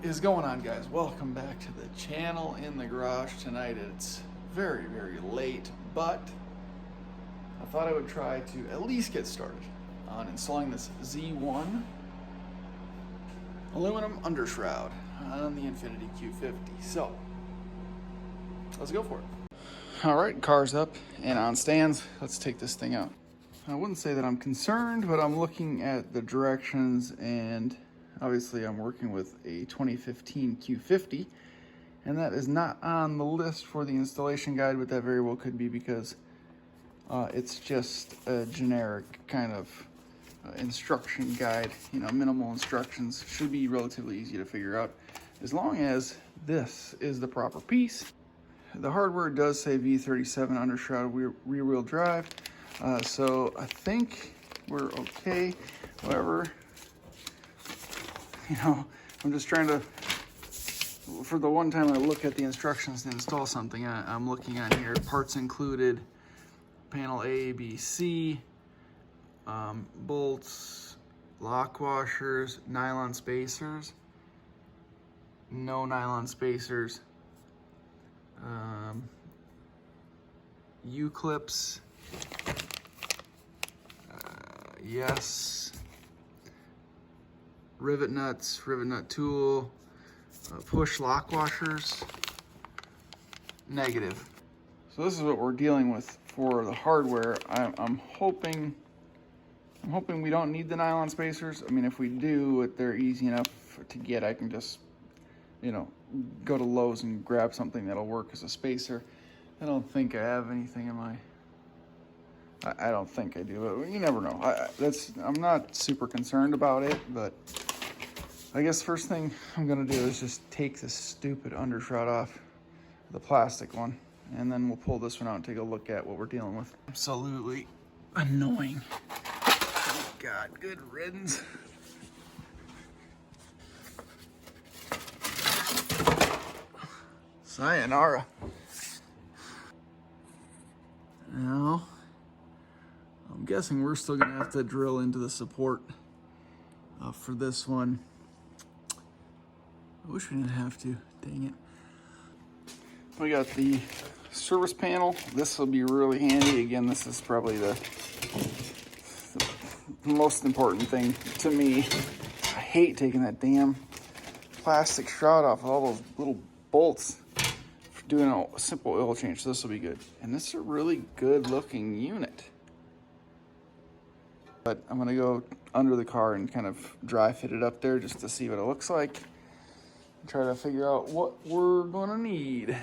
is going on, guys? Welcome back to the channel in the garage tonight. It's very, very late, but I thought I would try to at least get started on installing this Z1 aluminum undershroud on the Infiniti Q50. So let's go for it. All right, car's up and on stands. Let's take this thing out. I wouldn't say that I'm concerned, but I'm looking at the directions, and obviously I'm working with a 2015 Q50, and that is not on the list for the installation guide, but that very well could be because it's just a generic kind of instruction guide. You know, minimal instructions, should be relatively easy to figure out as long as this is the proper piece. The hardware does say V37 Undershroud rear wheel drive, so I think we're okay. However, you know, I'm just trying to, for the one time I look at the instructions to install something, I'm looking on here, parts included, panel A, B, C, bolts, lock washers, nylon spacers, no nylon spacers, U-clips, yes, rivet nuts, rivet nut tool, push lock washers, negative. So this is what we're dealing with for the hardware. I'm hoping we don't need the nylon spacers. I mean, if we do, they're easy enough to get. I can just, you know, go to Lowe's and grab something that'll work as a spacer. I don't think I have anything in my, I don't think I do, but you never know. I'm not super concerned about it, but I guess first thing I'm gonna do is just take this stupid undershroud off, the plastic one, and then we'll pull this one out and take a look at what we're dealing with. Absolutely annoying. Oh God, good riddance. Sayonara. Now, I'm guessing we're still gonna have to drill into the support for this one. I wish we didn't have to, dang it. We got the service panel. This will be really handy. Again, this is probably the most important thing to me. I hate taking that damn plastic shroud off with all those little bolts for doing a simple oil change. So this will be good. And this is a really good looking unit. But I'm gonna go under the car and kind of dry fit it up there just to see what it looks like. Try to figure out what we're gonna need.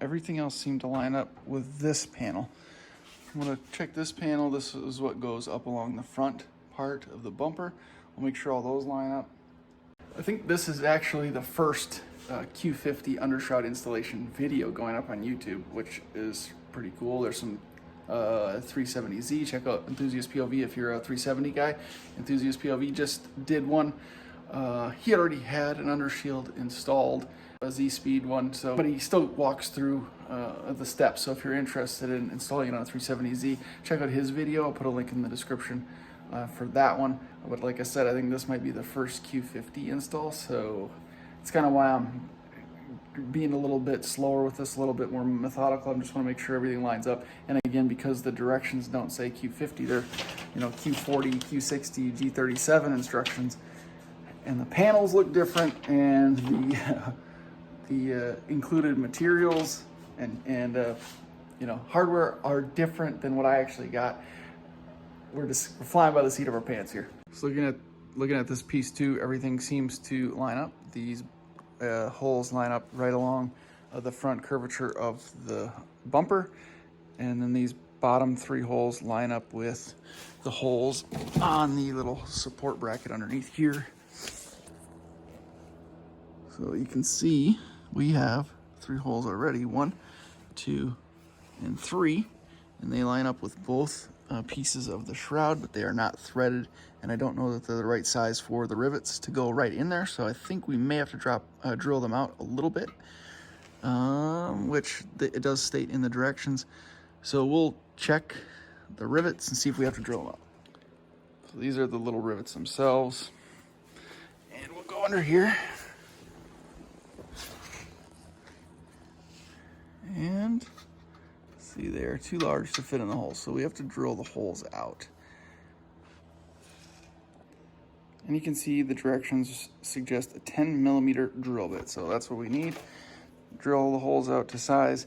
Everything else seemed to line up with this panel. I'm gonna check this panel. This is what goes up along the front part of the bumper. We'll make sure all those line up. I think this is actually the first Q50 undershroud installation video going up on YouTube, which is pretty cool. There's some 370Z. Check out Enthusiast POV if you're a 370 guy. Enthusiast POV just did one. He had already had an undershield installed, a Z-Speed one, so, but he still walks through the steps. So if you're interested in installing it on a 370Z, check out his video. I'll put a link in the description for that one. But like I said, I think this might be the first Q50 install, so it's kind of why I'm being a little bit slower with this, a little bit more methodical. I just want to make sure everything lines up. And again, because the directions don't say Q50, they're, you know, Q40, Q60, G37 instructions. And the panels look different, and the included materials and you know, hardware are different than what I actually got. We're flying by the seat of our pants here. So looking at this piece too, everything seems to line up. These holes line up right along the front curvature of the bumper, and then these bottom three holes line up with the holes on the little support bracket underneath here. So you can see we have three holes already, 1, 2, and 3, and they line up with both pieces of the shroud, but they are not threaded, and I don't know that they're the right size for the rivets to go right in there, so I think we may have to drill them out a little bit, which it does state in the directions. So we'll check the rivets and see if we have to drill them out. So these are the little rivets themselves, and we'll go under here. And see, they are too large to fit in the hole, so we have to drill the holes out. And you can see the directions suggest a 10mm drill bit, so that's what we need. Drill the holes out to size.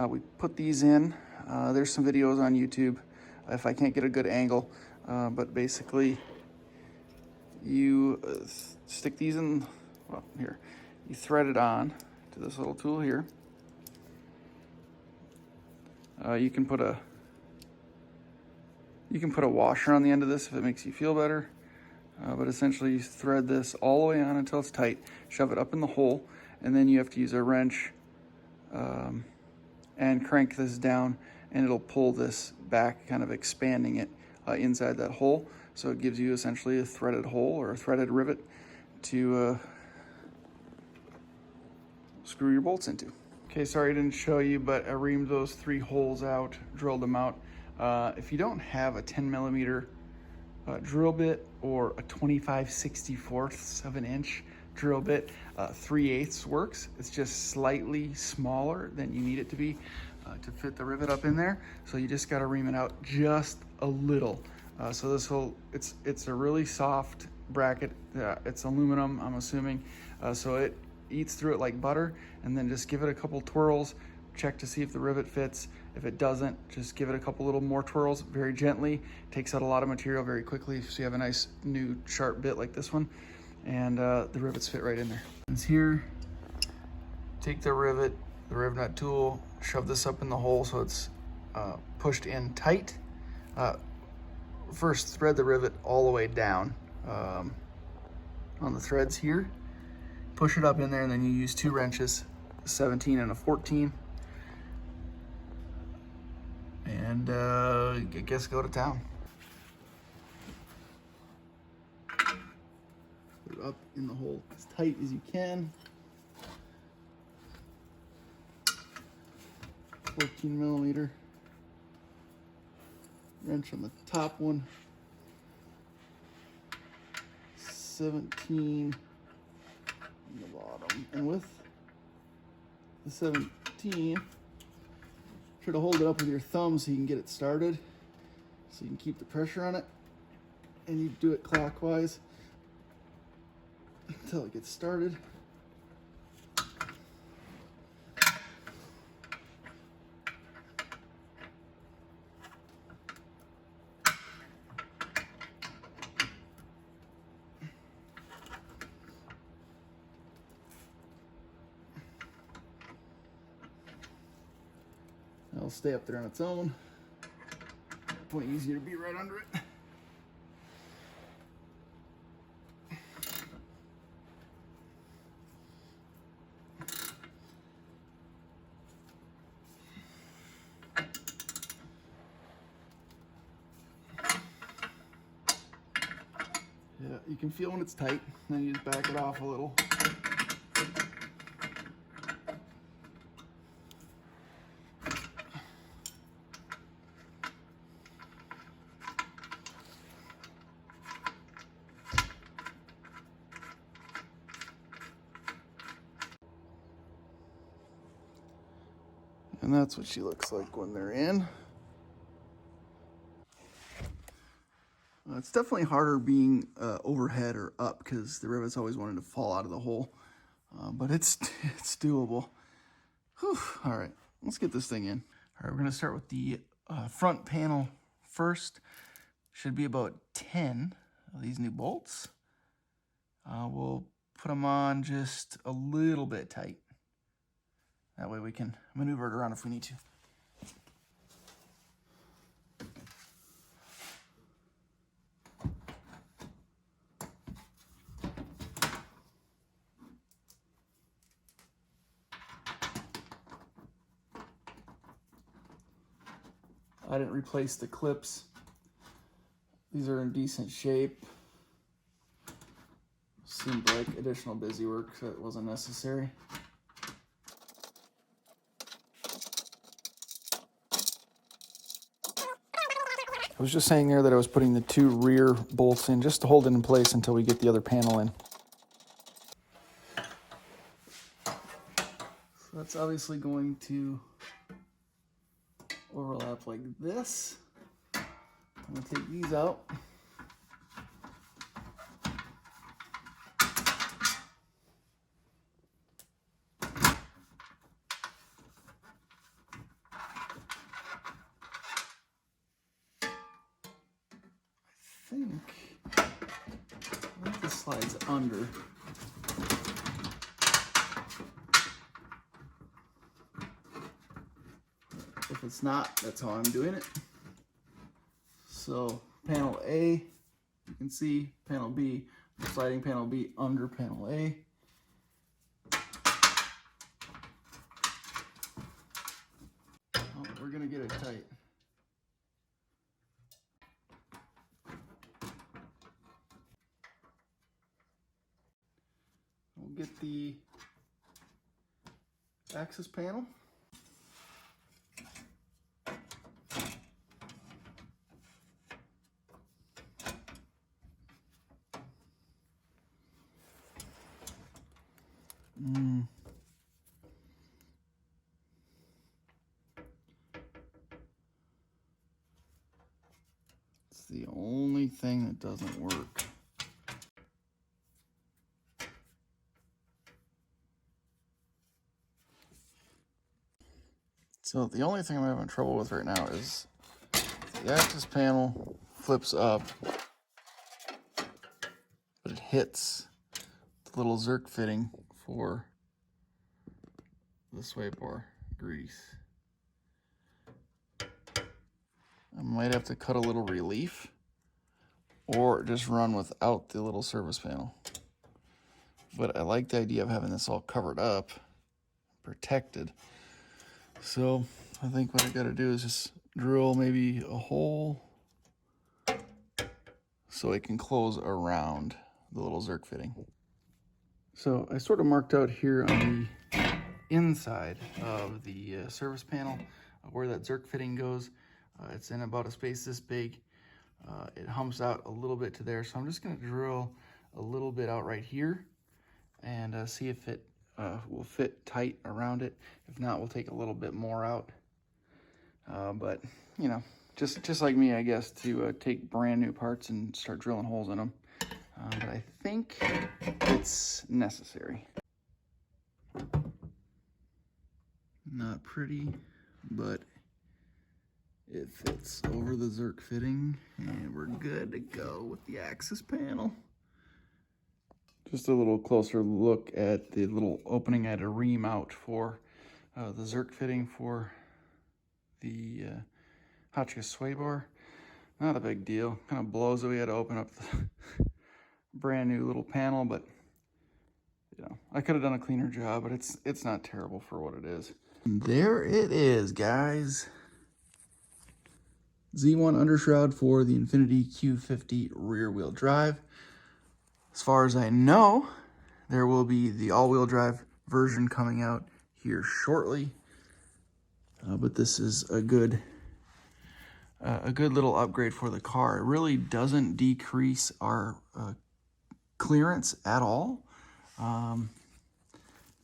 We put these in. There's some videos on YouTube if I can't get a good angle, but basically you stick these in, well, here. You thread it on to this little tool here. You can put a washer on the end of this if it makes you feel better. But essentially you thread this all the way on until it's tight, shove it up in the hole, and then you have to use a wrench and crank this down, and it'll pull this back, kind of expanding it inside that hole. So it gives you essentially a threaded hole or a threaded rivet to screw your bolts into. Okay, sorry I didn't show you, but I reamed those 3 holes out, drilled them out. If you don't have a 10mm drill bit or a 25/64 of an inch drill bit, 3/8 works. It's just slightly smaller than you need it to be to fit the rivet up in there. So you just got to ream it out just a little. So this will, it's a really soft bracket. It's aluminum, I'm assuming. So it eats through it like butter, and then just give it a couple twirls. Check to see if the rivet fits. If it doesn't, just give it a couple little more twirls very gently. Takes out a lot of material very quickly, so you have a nice new sharp bit like this one, and the rivets fit right in there. It's here. Take the rivet nut tool, shove this up in the hole so it's pushed in tight. First, thread the rivet all the way down on the threads here. Push it up in there, and then you use 2 wrenches, a 17 and a 14. And I guess go to town. Put it up in the hole as tight as you can. 14mm wrench on the top one. 17 on the bottom. And with the 17, try to hold it up with your thumb so you can get it started, so you can keep the pressure on it, and you do it clockwise until it gets started. It'll stay up there on its own. Point easier to be right under it. Yeah, you can feel when it's tight, then you just back it off a little. And that's what she looks like when they're in. It's definitely harder being overhead or up because the rivets always wanted to fall out of the hole, but it's doable. Whew. All right, let's get this thing in. All right, we're gonna start with the front panel first. Should be about 10 of these new bolts. We'll put them on just a little bit tight. That way we can maneuver it around if we need to. I didn't replace the clips. These are in decent shape. Seemed like additional busy work, so it wasn't necessary. I was just saying there that I was putting the 2 rear bolts in just to hold it in place until we get the other panel in. So that's obviously going to overlap like this. I'm gonna take these out. I think this slides under. If it's not, that's how I'm doing it. So panel A, you can see panel B, I'm sliding panel B under panel A. Oh, we're gonna get it tight. We'll get the access panel. It's the only thing that doesn't work. So the only thing I'm having trouble with right now is the access panel flips up, but it hits the little Zerk fitting for the sway bar grease. I might have to cut a little relief or just run without the little service panel. But I like the idea of having this all covered up, protected. So I think what I gotta do is just drill maybe a hole so it can close around the little Zerk fitting. So I sort of marked out here on the inside of the service panel where that Zerk fitting goes. It's in about a space this big. It humps out a little bit to there, so I'm just gonna drill a little bit out right here and see if it will fit tight around it. If not, we'll take a little bit more out. But you know, just like me, I guess, to take brand new parts and start drilling holes in them. But I think it's necessary. Not pretty, but it fits over the Zerk fitting, and we're good to go with the access panel. Just a little closer look at the little opening I had to ream out for the Zerk fitting for the Hotchkiss sway bar. Not a big deal. Kind of blows that we had to open up the brand new little panel, but you know, I could have done a cleaner job, but it's not terrible for what it is. And there it is, guys. Z1 undershroud for the Infiniti Q50 rear wheel drive. As far as I know, there will be the all-wheel drive version coming out here shortly. But this is a good little upgrade for the car. It really doesn't decrease our clearance at all. Not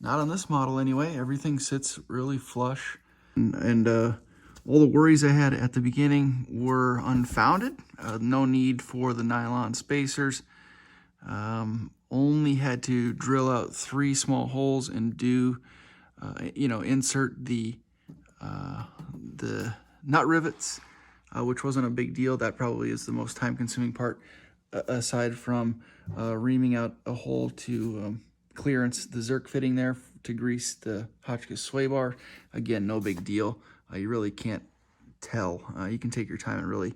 on this model anyway. Everything sits really flush. And all the worries I had at the beginning were unfounded. No need for the nylon spacers. Only had to drill out 3 small holes and do, insert the nut rivets, which wasn't a big deal. That probably is the most time-consuming part, aside from reaming out a hole to clearance the Zerk fitting there to grease the Hotchkiss sway bar. Again, no big deal. You really can't tell. You can take your time and really,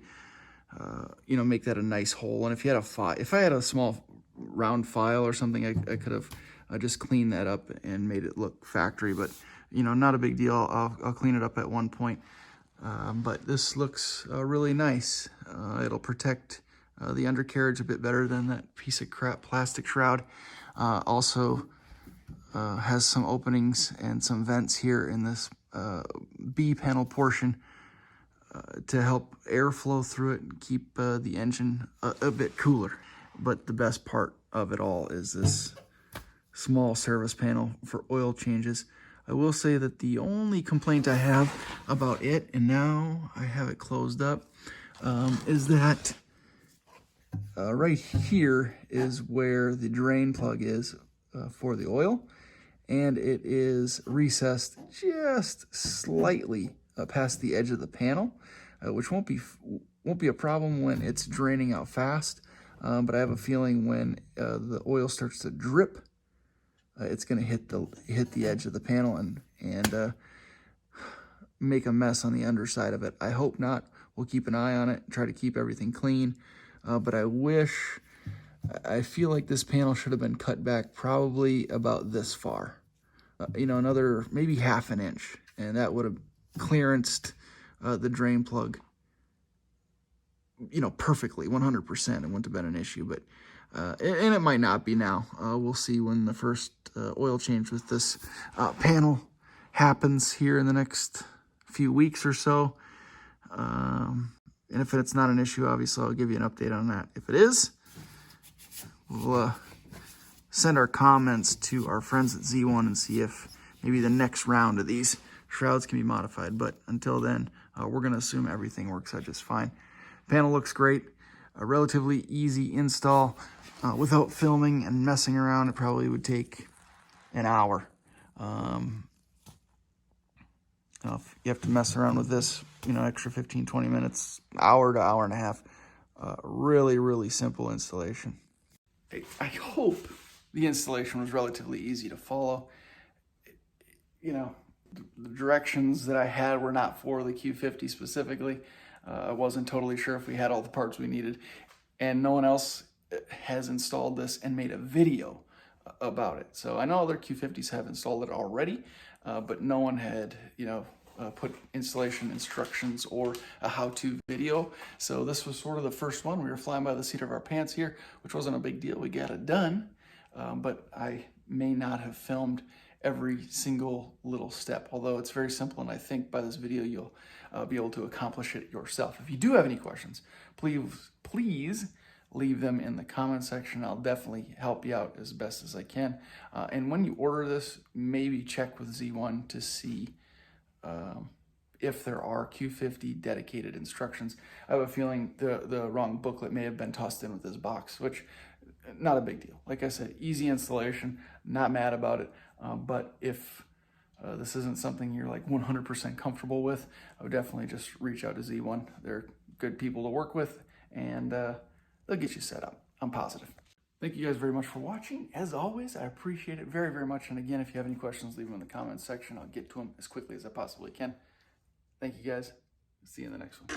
make that a nice hole. And if you had if I had a small round file or something, I could have just cleaned that up and made it look factory. But not a big deal. I'll clean it up at one point. But this looks really nice. It'll protect the undercarriage a bit better than that piece of crap plastic shroud. Also has some openings and some vents here in this B panel portion to help airflow through it and keep the engine a bit cooler. But the best part of it all is this small service panel for oil changes. I will say that the only complaint I have about it, and now I have it closed up, is that right here is where the drain plug is for the oil, and it is recessed just slightly past the edge of the panel, which won't be a problem when it's draining out fast. But I have a feeling when the oil starts to drip, it's going to hit the edge of the panel and make a mess on the underside of it. I hope not. We'll keep an eye on it, try to keep everything clean. But I feel like this panel should have been cut back probably about this far. Another maybe ½ an inch, and that would have clearanced the drain plug, perfectly, 100%. It wouldn't have been an issue, but and it might not be now. We'll see when the first oil change with this panel happens here in the next few weeks or so. And if it's not an issue, obviously I'll give you an update on that. If it is, we'll send our comments to our friends at Z1 and see if maybe the next round of these shrouds can be modified. But until then, we're going to assume everything works out just fine. Panel looks great. A relatively easy install. Without filming and messing around, it probably would take an hour. If you have to mess around with this, extra 15, 20 minutes, hour to hour and a half. Really, really simple installation. I hope the installation was relatively easy to follow. The directions that I had were not for the Q50 specifically. I wasn't totally sure if we had all the parts we needed, and no one else has installed this and made a video about it. So I know other Q50s have installed it already, but no one had, put installation instructions or a how-to video. So this was sort of the first one. We were flying by the seat of our pants here, which wasn't a big deal. We got it done, but I may not have filmed every single little step, although it's very simple, and I think by this video you'll be able to accomplish it yourself. If you do have any questions, please leave them in the comment section. I'll definitely help you out as best as I can. And when you order this, maybe check with Z1 to see if there are Q50 dedicated instructions. I have a feeling the wrong booklet may have been tossed in with this box, which not a big deal. Like I said, easy installation, not mad about it. But if this isn't something you're like 100% comfortable with, I would definitely just reach out to Z1. They're good people to work with, and they'll get you set up. I'm positive. Thank you guys very much for watching. As always, I appreciate it very, very much. And again, if you have any questions, leave them in the comments section. I'll get to them as quickly as I possibly can. Thank you guys. See you in the next one.